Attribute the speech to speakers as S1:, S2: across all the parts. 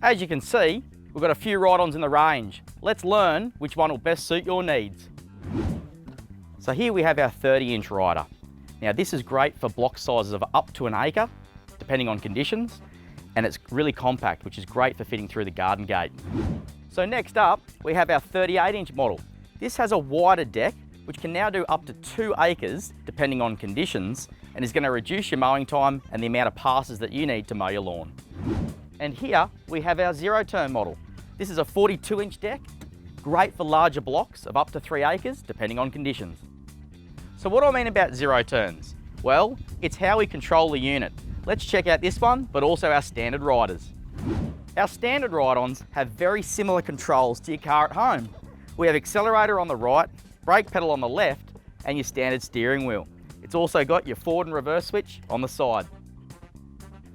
S1: As you can see, we've got a few ride-ons in the range. Let's learn which one will best suit your needs. So here we have our 30-inch rider. Now this is great for block sizes of up to an acre, depending on conditions, and it's really compact, which is great for fitting through the garden gate. So next up, we have our 38-inch model. This has a wider deck, which can now do up to 2 acres, depending on conditions, and is going to reduce your mowing time and the amount of passes that you need to mow your lawn. And here we have our 0-turn model. This is a 42-inch deck, great for larger blocks of up to 3 acres, depending on conditions. So what do I mean about 0 turns? Well, it's how we control the unit. Let's check out this one, but also our standard riders. Our standard ride-ons have very similar controls to your car at home. We have accelerator on the right, brake pedal on the left, and your standard steering wheel. It's also got your forward and reverse switch on the side.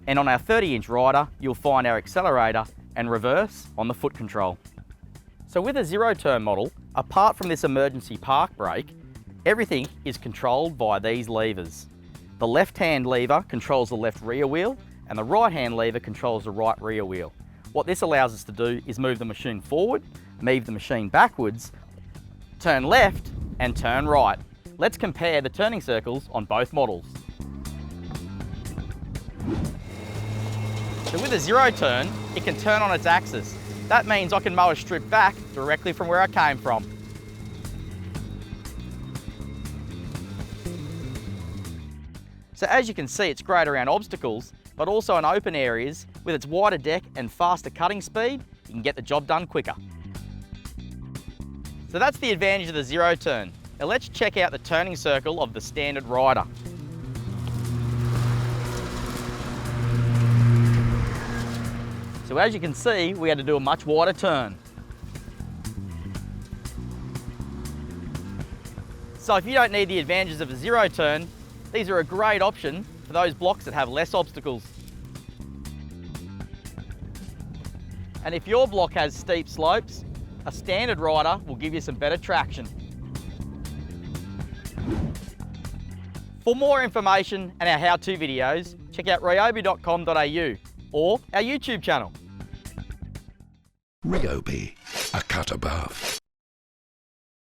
S1: And on our 30-inch rider, you'll find our accelerator and reverse on the foot control. So with a 0-turn model, apart from this emergency park brake, everything is controlled via these levers. The left-hand lever controls the left rear wheel, and the right-hand lever controls the right rear wheel. What this allows us to do is move the machine forward, move the machine backwards, turn left, and turn right. Let's compare the turning circles on both models. So with a 0-turn, it can turn on its axis. That means I can mow a strip back directly from where I came from. So as you can see, it's great around obstacles, but also in open areas. With its wider deck and faster cutting speed, you can get the job done quicker. So that's the advantage of the 0-turn. Now let's check out the turning circle of the standard rider. So as you can see, we had to do a much wider turn. So if you don't need the advantages of a 0-turn, these are a great option for those blocks that have less obstacles. And if your block has steep slopes, a standard rider will give you some better traction. For more information and our how-to videos, check out ryobi.com.au or our YouTube channel.
S2: RYOBI, a cut above.